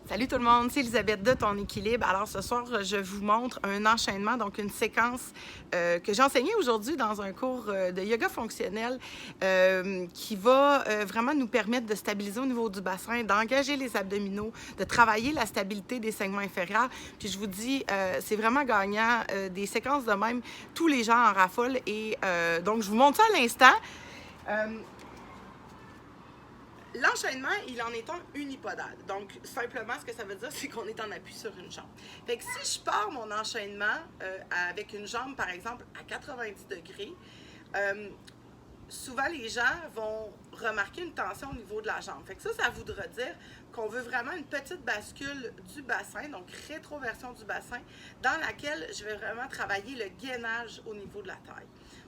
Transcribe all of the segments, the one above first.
Salut tout le monde, c'est Elisabeth de Ton Équilibre. Alors ce soir, je vous montre un enchaînement, donc une séquence que j'ai enseignée aujourd'hui dans un cours de yoga fonctionnel qui va vraiment nous permettre de stabiliser au niveau du bassin, d'engager les abdominaux, de travailler la stabilité des segments inférieurs. Puis je vous dis, c'est vraiment gagnant, des séquences de même, tous les gens en raffolent. Et donc je vous montre ça à l'instant. L'enchaînement, il en est un unipodal. Donc, simplement, ce que ça veut dire, c'est qu'on est en appui sur une jambe. Fait que si je pars mon enchaînement avec une jambe, par exemple, à 90 degrés, souvent les gens vont remarquer une tension au niveau de la jambe. Fait que ça voudra dire qu'on veut vraiment une petite bascule du bassin, donc rétroversion du bassin, dans laquelle je vais vraiment travailler le gainage au niveau de la taille.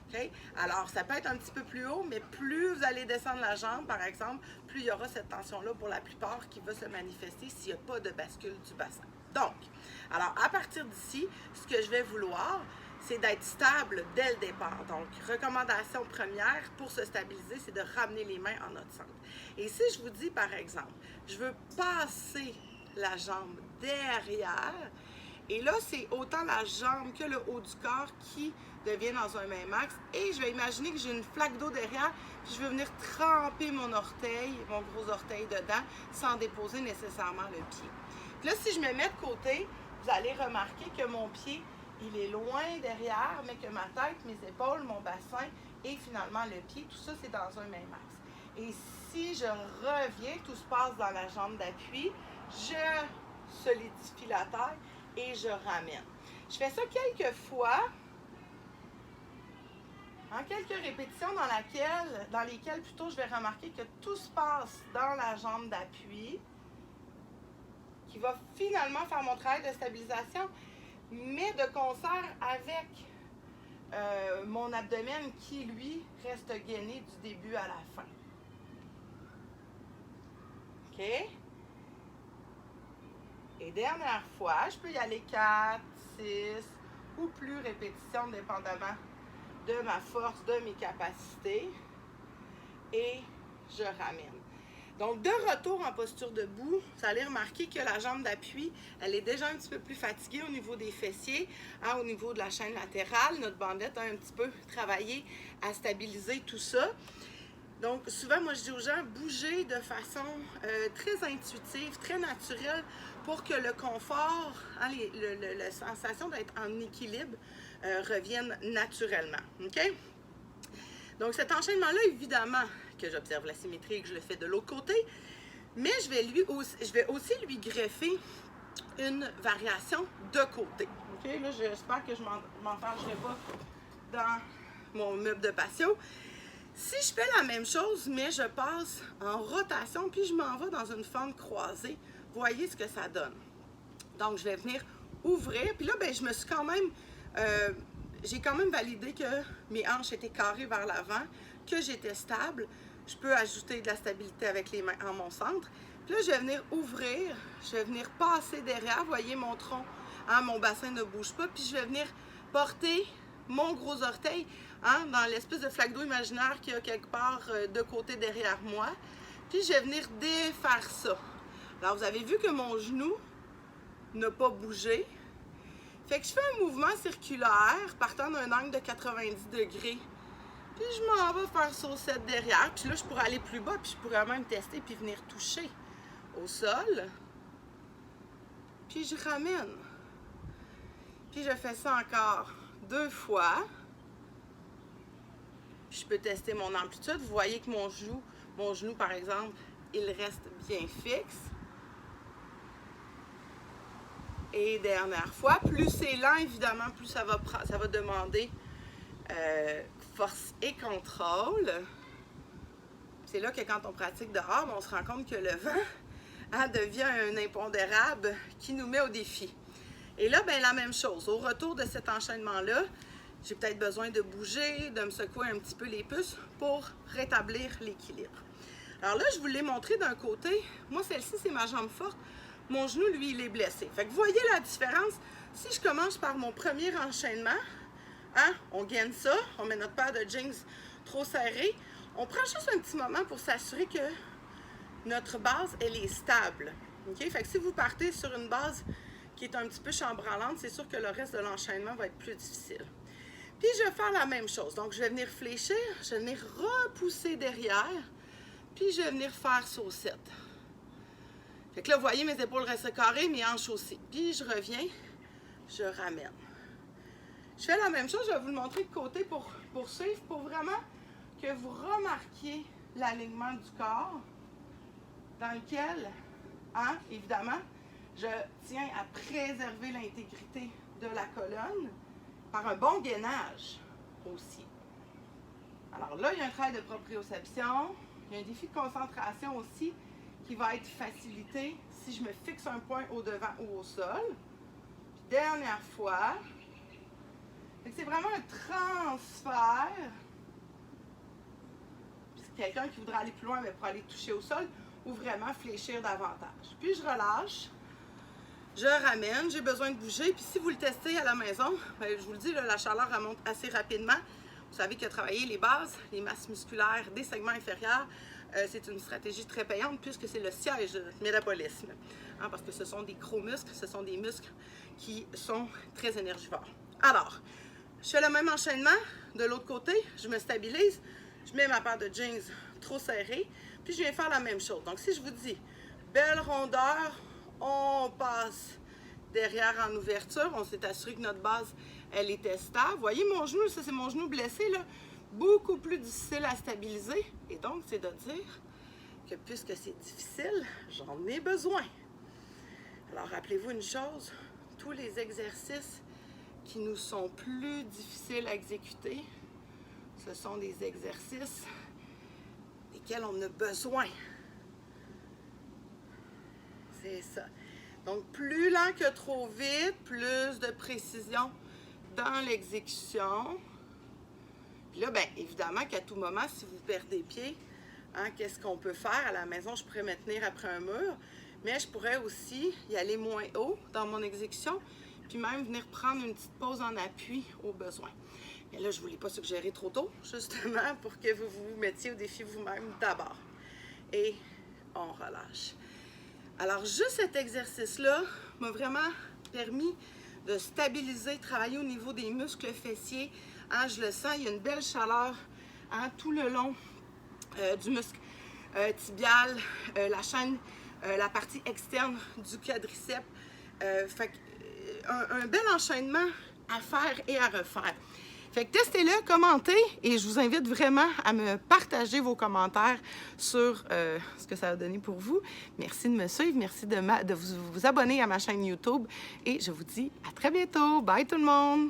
Okay? Alors, ça peut être un petit peu plus haut, mais plus vous allez descendre la jambe, par exemple, plus il y aura cette tension-là pour la plupart qui va se manifester s'il n'y a pas de bascule du bassin. Donc, alors à partir d'ici, ce que je vais vouloir, c'est d'être stable dès le départ. Donc, recommandation première pour se stabiliser, c'est de ramener les mains en notre centre. Et si je vous dis, par exemple, je veux passer la jambe derrière, et là, c'est autant la jambe que le haut du corps qui devient dans un même axe. Et je vais imaginer que j'ai une flaque d'eau derrière, puis je vais venir tremper mon orteil, mon gros orteil dedans, sans déposer nécessairement le pied. Puis là, si je me mets de côté, vous allez remarquer que mon pied, il est loin derrière, mais que ma tête, mes épaules, mon bassin et finalement le pied, tout ça, c'est dans un même axe. Et si je reviens, tout se passe dans la jambe d'appui, je solidifie la taille et je ramène. Je fais ça quelques fois, en quelques répétitions dans lesquelles plutôt je vais remarquer que tout se passe dans la jambe d'appui, qui va finalement faire mon travail de stabilisation, mais de concert avec mon abdomen qui, lui, reste gainé du début à la fin. OK? Et dernière fois, je peux y aller 4, 6 ou plus répétitions, dépendamment de ma force, de mes capacités. Et je ramène. Donc, de retour en posture debout, vous allez remarquer que la jambe d'appui, elle est déjà un petit peu plus fatiguée au niveau des fessiers, hein, au niveau de la chaîne latérale. Notre bandette a un petit peu travaillé à stabiliser tout ça. Donc, souvent, moi, je dis aux gens, bougez de façon très intuitive, très naturelle pour que le confort, hein, la sensation d'être en équilibre revienne naturellement. OK? Donc, cet enchaînement-là, évidemment, que j'observe la symétrie et que je le fais de l'autre côté, mais je vais aussi lui greffer une variation de côté. OK? Là, j'espère que je m'en fâcherai pas dans mon meuble de patio. Si je fais la même chose, mais je passe en rotation, puis je m'en vais dans une forme croisée, voyez ce que ça donne. Donc, je vais venir ouvrir, puis là, ben, je me suis quand même... j'ai quand même validé que mes hanches étaient carrées vers l'avant, que j'étais stable. Je peux ajouter de la stabilité avec les mains en mon centre. Puis là, je vais venir ouvrir, je vais venir passer derrière. Vous voyez, mon tronc, hein, mon bassin ne bouge pas. Puis je vais venir porter mon gros orteil hein, dans l'espèce de flaque d'eau imaginaire qu'il y a quelque part de côté derrière moi. Puis je vais venir défaire ça. Alors, vous avez vu que mon genou n'a pas bougé. Fait que je fais un mouvement circulaire partant d'un angle de 90 degrés. Puis je m'en vais faire saucette derrière. Puis là, je pourrais aller plus bas, puis je pourrais même tester puis venir toucher au sol. Puis je ramène. Puis je fais ça encore 2 fois. Puis je peux tester mon amplitude. Vous voyez que mon genou, par exemple, il reste bien fixe. Et dernière fois, plus c'est lent, évidemment, plus ça va demander force et contrôle. C'est là que quand on pratique dehors, on se rend compte que le vent hein, devient un impondérable qui nous met au défi. Et là, ben, la même chose. Au retour de cet enchaînement-là, j'ai peut-être besoin de bouger, de me secouer un petit peu les puces pour rétablir l'équilibre. Alors là, je vous l'ai montré d'un côté. Moi, celle-ci, c'est ma jambe forte. Mon genou, lui, il est blessé. Fait que vous voyez la différence. Si je commence par mon premier enchaînement, hein, on gaine ça, on met notre paire de jeans trop serrée. On prend juste un petit moment pour s'assurer que notre base, elle est stable. OK? Fait que si vous partez sur une base qui est un petit peu chambranlante, c'est sûr que le reste de l'enchaînement va être plus difficile. Puis je vais faire la même chose. Donc, je vais venir fléchir, je vais venir repousser derrière, puis je vais venir faire saucette. Fait que là, vous voyez, mes épaules restent carrées, mes hanches aussi. Puis je reviens, je ramène. Je fais la même chose, je vais vous le montrer de côté pour poursuivre, pour vraiment que vous remarquiez l'alignement du corps dans lequel, évidemment, je tiens à préserver l'intégrité de la colonne par un bon gainage aussi. Alors là, il y a un travail de proprioception, il y a un défi de concentration aussi qui va être facilité si je me fixe un point au devant ou au sol. Puis dernière fois, c'est vraiment un transfert. Puis quelqu'un qui voudrait aller plus loin, mais pour aller toucher au sol ou vraiment fléchir davantage. Puis je relâche. Je ramène, j'ai besoin de bouger. Puis si vous le testez à la maison, bien, je vous le dis, là, la chaleur remonte assez rapidement. Vous savez que travailler les bases, les masses musculaires des segments inférieurs, c'est une stratégie très payante puisque c'est le siège de notre métabolisme. Parce que ce sont des gros muscles, ce sont des muscles qui sont très énergivores. Alors, je fais le même enchaînement. De l'autre côté, je me stabilise, je mets ma paire de jeans trop serrée, puis je viens faire la même chose. Donc si je vous dis, belle rondeur, on passe derrière en ouverture. On s'est assuré que notre base, elle était stable. Vous voyez mon genou, ça c'est mon genou blessé, là. Beaucoup plus difficile à stabiliser. Et donc, c'est de dire que puisque c'est difficile, j'en ai besoin. Alors, rappelez-vous une chose, tous les exercices qui nous sont plus difficiles à exécuter, ce sont des exercices desquels on a besoin. C'est ça. Donc, plus lent que trop vite, plus de précision dans l'exécution. Puis là, bien, évidemment qu'à tout moment, si vous perdez pied, qu'est-ce qu'on peut faire? À la maison, je pourrais me tenir après un mur, mais je pourrais aussi y aller moins haut dans mon exécution, puis même venir prendre une petite pause en appui au besoin. Mais là, je ne vous l'ai pas suggéré trop tôt, justement, pour que vous vous mettiez au défi vous-même d'abord. Et on relâche. Alors, juste cet exercice-là m'a vraiment permis de stabiliser, travailler au niveau des muscles fessiers. Je le sens, il y a une belle chaleur tout le long du muscle tibial, la chaîne, la partie externe du quadriceps. Fait que, un bel enchaînement à faire et à refaire. Fait que testez-le, commentez et je vous invite vraiment à me partager vos commentaires sur ce que ça a donné pour vous. Merci de me suivre, merci de vous abonner à ma chaîne YouTube et je vous dis à très bientôt. Bye tout le monde!